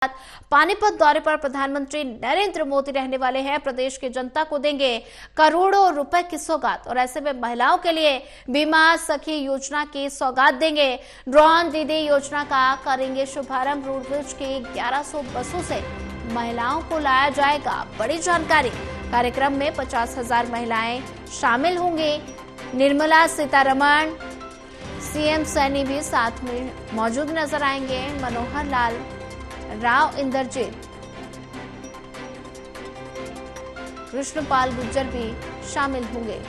पानीपत दौरे पर प्रधानमंत्री नरेंद्र मोदी रहने वाले हैं। प्रदेश की जनता को देंगे करोड़ों रुपए की सौगात और ऐसे में महिलाओं के लिए बीमा सखी योजना की सौगात देंगे। ड्रोन दीदी योजना का करेंगे शुभारंभ। रोडवेज की 1100 बसों से महिलाओं को लाया जाएगा बड़ी जानकारी। कार्यक्रम में 50,000 महिलाएं शामिल होंगी। निर्मला सीतारमण, सीएम सैनी भी साथ में मौजूद नजर आएंगे। मनोहर लाल, राव इंद्रजीत, कृष्णपाल गुर्जर भी शामिल होंगे।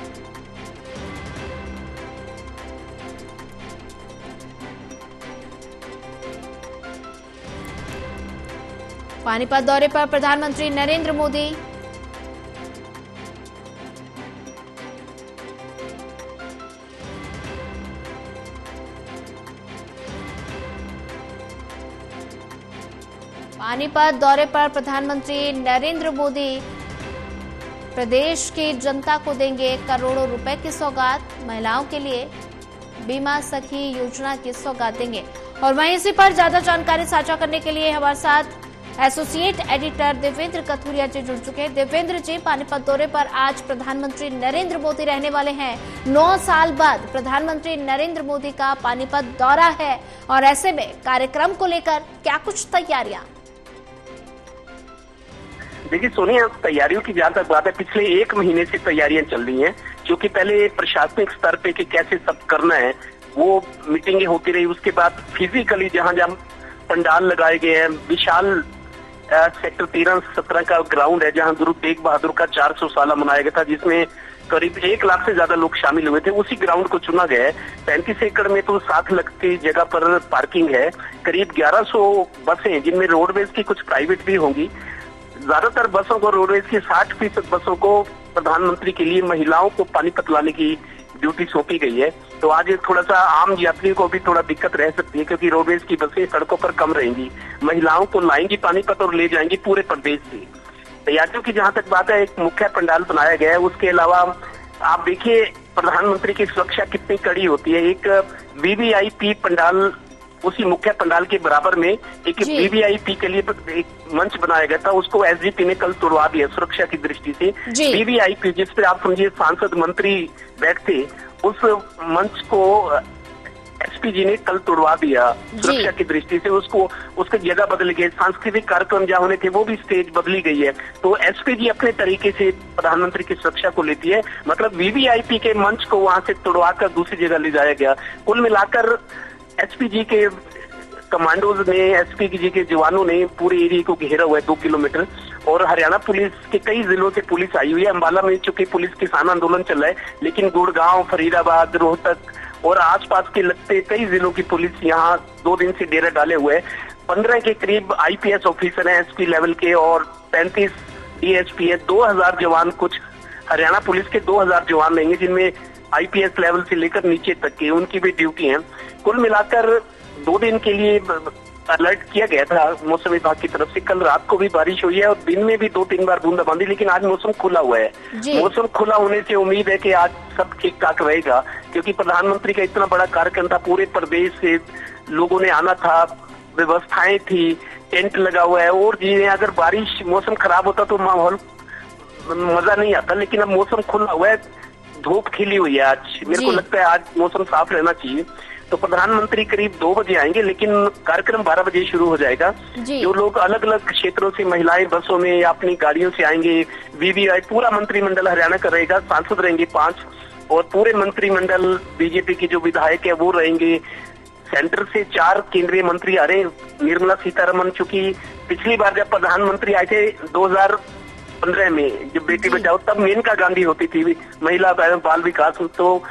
पानीपत दौरे पर प्रधानमंत्री नरेंद्र मोदी। पानीपत दौरे पर प्रधानमंत्री नरेंद्र मोदी प्रदेश की जनता को देंगे करोड़ों रुपए की सौगात। महिलाओं के लिए बीमा सखी योजना की सौगात देंगे। और वहीं इसी पर ज्यादा जानकारी साझा करने के लिए हमारे साथ एसोसिएट एडिटर देवेंद्र कथुरिया जी जुड़ चुके हैं। देवेंद्र जी, पानीपत दौरे पर आज प्रधानमंत्री नरेंद्र मोदी रहने वाले हैं। 9 साल बाद प्रधानमंत्री नरेंद्र मोदी का पानीपत दौरा है और ऐसे में कार्यक्रम को लेकर क्या कुछ तैयारियां? देखिए सोनिया, तैयारियों की जहां तक बात है, पिछले 1 महीने से तैयारियां चल रही हैं। क्योंकि पहले प्रशासनिक स्तर पे कि कैसे सब करना है वो मीटिंगें होती रही। उसके बाद फिजिकली जहां जहां पंडाल लगाए गए हैं, विशाल सेक्टर 13-17 का ग्राउंड है जहां गुरु तेग बहादुर का 400 साला मनाया गया था, जिसमें करीब 1 लाख से ज्यादा लोग शामिल हुए थे। उसी ग्राउंड को चुना गया है। 35 एकड़ में तो 7 लाख की जगह पर पार्किंग है। करीब 1100 बसें, जिनमें रोडवेज की कुछ प्राइवेट भी होंगी। ज्यादातर बसों को, रोडवेज की 60% बसों को प्रधानमंत्री के लिए महिलाओं को पानीपत लाने की ड्यूटी सौंपी गई है। तो आज थोड़ा सा आम यात्रियों को भी थोड़ा दिक्कत रह सकती है, क्योंकि रोडवेज की बसें सड़कों पर कम रहेंगी। महिलाओं को लाएंगी पानीपत और ले जाएंगी पूरे प्रदेश से। तैयारियों की जहां तक बात है, एक मुख्य पंडाल बनाया गया है। उसके अलावा आप देखिए प्रधानमंत्री की सुरक्षा कितनी कड़ी होती है। एक वीवीआईपी पंडाल, उसी मुख्य पंडाल के बराबर में एक वीवीआईपी के लिए एक मंच बनाया गया था। उसको एसजीपी ने कल तोड़वा दिया सुरक्षा की दृष्टि से। वीवीआईपी, जिस पे आप समझिए सांसद मंत्री बैठते, उस मंच को एसपीजी ने कल तोड़वा दिया सुरक्षा की दृष्टि से। उसकी जगह बदल गई। सांस्कृतिक कार्यक्रम जहाँ होने थे वो भी स्टेज बदली गई है। तो एसपीजी अपने तरीके से प्रधानमंत्री की सुरक्षा को लेती है। मतलब वीवीआईपी के मंच को वहां से तोड़वा कर दूसरी जगह ले जाया गया। कुल मिलाकर एसपीजी के कमांडोज ने, एसपीजी के जवानों ने पूरे एरिया को घेरा हुआ है 2 किलोमीटर। और हरियाणा पुलिस के कई जिलों से पुलिस आई हुई है। अंबाला में चूंकि पुलिस किसान आंदोलन चल रहा है, लेकिन गुड़गांव, फरीदाबाद, रोहतक और आसपास के लगते कई जिलों की पुलिस यहाँ 2 दिन से डेरा डाले हुए है। 15 के करीब आईपीएस ऑफिसर हैं एसपी लेवल के और 35 डीएसपी है। 2000 जवान, कुछ हरियाणा पुलिस के 2000 जवान रहेंगे, जिनमें आईपीएस लेवल से लेकर नीचे तक की उनकी भी ड्यूटी है। कुल मिलाकर 2 दिन के लिए अलर्ट किया गया था मौसम विभाग की तरफ से। कल रात को भी बारिश हुई है और दिन में भी 2-3 बार बूंदाबांदी, लेकिन आज मौसम खुला हुआ है। मौसम खुला होने से उम्मीद है कि आज सब ठीक ठाक रहेगा, क्योंकि प्रधानमंत्री का इतना बड़ा कार्यक्रम था। पूरे प्रदेश से लोगों ने आना था, व्यवस्थाएं थी, टेंट लगा हुआ है और चीजें। अगर बारिश, मौसम खराब होता तो माहौल मजा नहीं आता, लेकिन अब मौसम खुला हुआ है, धूप खिली हुई है। आज मेरे को लगता है आज मौसम साफ रहना चाहिए। तो प्रधानमंत्री करीब 2 बजे आएंगे, लेकिन कार्यक्रम 12 बजे शुरू हो जाएगा। जो लोग अलग अलग क्षेत्रों से, महिलाएं बसों में या अपनी गाड़ियों से आएंगे। वीवीआई पूरा मंत्रिमंडल हरियाणा का रहेगा। सांसद रहेंगे 5 और पूरे मंत्रिमंडल बीजेपी के जो विधायक है वो रहेंगे। सेंटर से 4 केंद्रीय मंत्री आ रहे। निर्मला सीतारमण, चूंकि पिछली बार जब प्रधानमंत्री आए थे 2015 में, जब बेटी बचाओ, तब मेनका गांधी होती थी महिला बाल विकास, तो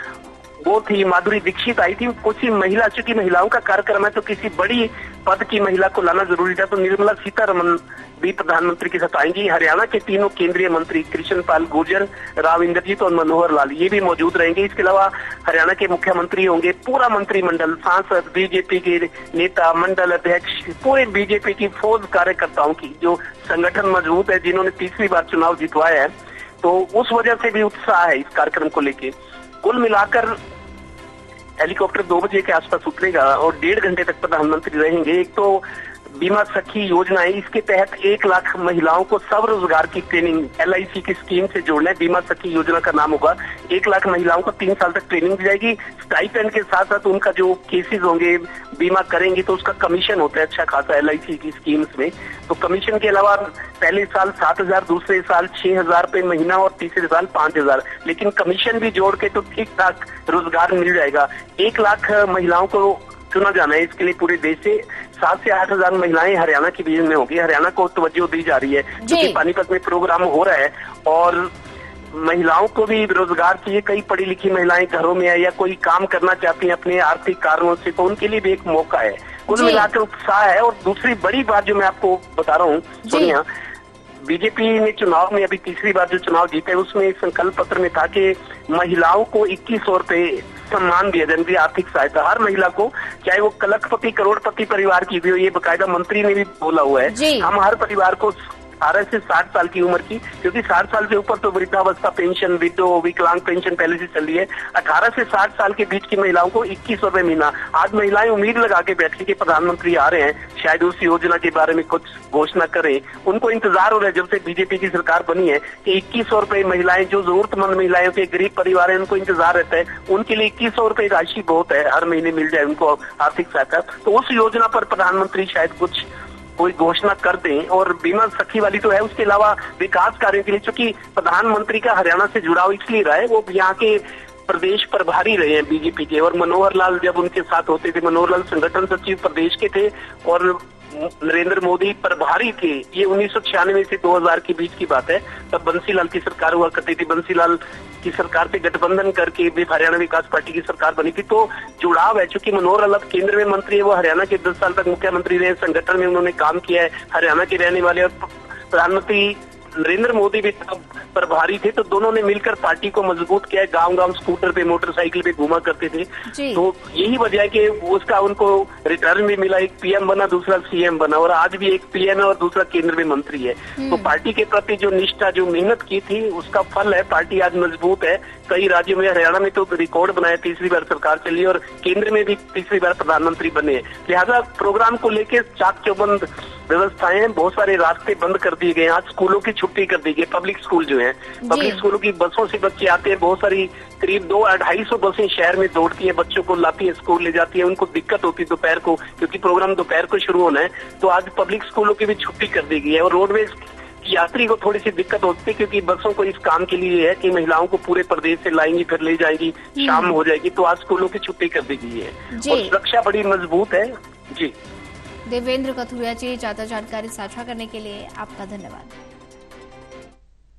वो थी। माधुरी दीक्षित आई थी। कुछ ही महिला, चूंकि महिलाओं का कार्यक्रम है तो किसी बड़ी पद की महिला को लाना जरूरी था। तो निर्मला सीतारमण भी प्रधानमंत्री के साथ आएंगी। हरियाणा के 3 केंद्रीय मंत्री कृष्णपाल गुर्जर, राव इंद्रजीत और मनोहर लाल, ये भी मौजूद रहेंगे। इसके अलावा हरियाणा के मुख्यमंत्री होंगे, पूरा मंत्रिमंडल, सांसद, बीजेपी के नेता, मंडल अध्यक्ष, पूरे बीजेपी की फौज कार्यकर्ताओं की, जो संगठन मजबूत है, जिन्होंने 3री बार चुनाव जितवाया है। तो उस वजह से भी उत्साह है इस कार्यक्रम को लेके। कुल मिलाकर हेलीकॉप्टर 2 बजे के आसपास उतरेगा और 1.5 घंटे तक प्रधानमंत्री रहेंगे। एक तो बीमा सखी योजना है, इसके तहत 1 लाख महिलाओं को स्वरोजगार की ट्रेनिंग LIC की स्कीम से जोड़ना है। बीमा सखी योजना का नाम होगा। 1 लाख महिलाओं को 3 साल तक ट्रेनिंग दी जाएगी। स्टाइपेंड के साथ साथ उनका जो केसेस होंगे, बीमा करेंगे तो उसका कमीशन होता है अच्छा खासा LIC की स्कीम्स में। तो कमीशन के अलावा पहले साल 7,000, दूसरे साल 6,000 रुपए महीना और तीसरे साल 5,000, लेकिन कमीशन भी जोड़ के तो ठीक ठाक रोजगार मिल जाएगा। 1 लाख महिलाओं को चुना जाना है। इसके लिए पूरे देश से 7 से 8,000 महिलाएं हरियाणा की बीच में होगी। हरियाणा को तवज्जो दी जा रही है क्योंकि पानीपत में प्रोग्राम हो रहा है और महिलाओं को भी रोजगार चाहिए। कई पढ़ी लिखी महिलाएं घरों में है या कोई काम करना चाहती हैं अपने आर्थिक कारणों से, तो उनके लिए भी एक मौका है। कुल मिलाकर उत्साह है। और दूसरी बड़ी बात जो मैं आपको बता रहा हूँ सोनिया, बीजेपी ने चुनाव में अभी तीसरी बार जो चुनाव जीते उसमें संकल्प पत्र में था कि महिलाओं को 2100 रुपए सम्मान दिया जाए, आर्थिक सहायता हर महिला को, चाहे वो कलकपति करोड़पति परिवार की भी हो। ये बकायदा मंत्री ने भी बोला हुआ है। हम हर परिवार को 18 से 60 साल की उम्र की, क्योंकि 60 साल से ऊपर तो वृद्धावस्था पेंशन, विधो विकलांग पेंशन पहले से चल रही है। 18 से 60 साल के बीच की महिलाओं को 2100 रुपए महीना। आज महिलाएं उम्मीद लगा के बैठी कि प्रधानमंत्री आ रहे हैं, शायद उस योजना के बारे में कुछ घोषणा करें। उनको इंतजार हो रहा है जब से बीजेपी की सरकार बनी है कि 2100 रुपए महिलाएं, जो जरूरतमंद महिलाएं के गरीब परिवार है, उनको इंतजार रहता है। उनके लिए 2100 रुपए राशि बहुत है, हर महीने मिल जाए उनको आर्थिक सहायता। तो उस योजना पर प्रधानमंत्री शायद कुछ कोई घोषणा कर दें। और बीमा सखी वाली तो है, उसके अलावा विकास कार्यों के लिए, चूंकि प्रधानमंत्री का हरियाणा से जुड़ाव इसलिए रहा है, वो यहाँ के प्रदेश प्रभारी रहे हैं बीजेपी के। और मनोहर लाल जब उनके साथ होते थे, मनोहर लाल संगठन सचिव प्रदेश के थे और नरेंद्र मोदी प्रभारी थे। ये 1996 से 2000 के बीच की बात है। तब बंसीलाल की सरकार हुआ करती थी। बंसीलाल की सरकार से गठबंधन करके भी हरियाणा विकास पार्टी की सरकार बनी थी। तो जुड़ाव है, चूंकि मनोहर लाल केंद्र में मंत्री है, वो हरियाणा के 10 साल तक मुख्यमंत्री रहे, संगठन में उन्होंने काम किया है, हरियाणा के रहने वाले। और प्रधानमंत्री नरेंद्र मोदी भी तब प्रभारी थे, तो दोनों ने मिलकर पार्टी को मजबूत किया है। गांव-गांव स्कूटर पे, मोटरसाइकिल पे घुमा करते थे। तो यही वजह है कि उसका उनको रिटर्न भी मिला। एक PM बना, दूसरा CM बना, और आज भी एक PM है और दूसरा केंद्र में मंत्री है। तो पार्टी के प्रति जो निष्ठा, जो मेहनत की थी, उसका फल है। पार्टी आज मजबूत है। कई राज्यों में, हरियाणा में तो रिकॉर्ड बनाया, तीसरी बार सरकार चली और केंद्र में भी तीसरी बार प्रधानमंत्री बने। लिहाजा प्रोग्राम को लेकर चाक चौबंद व्यवस्थाएं, बहुत सारे रास्ते बंद कर दिए गए। आज स्कूलों की छुट्टी कर दी गई। पब्लिक स्कूल जो है, पब्लिक स्कूलों की बसों से बच्चे आते हैं। बहुत सारी करीब 200-250 बसें शहर में दौड़ती है, बच्चों को लाती है, स्कूल ले जाती है। उनको दिक्कत होती है दोपहर को, क्योंकि प्रोग्राम दोपहर को शुरू होना है। तो आज पब्लिक स्कूलों की भी छुट्टी कर दी गई है। और रोडवेज यात्री को थोड़ी सी दिक्कत होती है, क्योंकि बसों को इस काम के लिए है कि महिलाओं को पूरे प्रदेश से लाएंगी, फिर ले जाएंगी, शाम हो जाएगी। तो आज स्कूलों की छुट्टी कर दी गई है और सुरक्षा बड़ी मजबूत है। जी देवेंद्र कथुरिया जी, ज्यादा जानकारी साझा करने के लिए आपका धन्यवाद।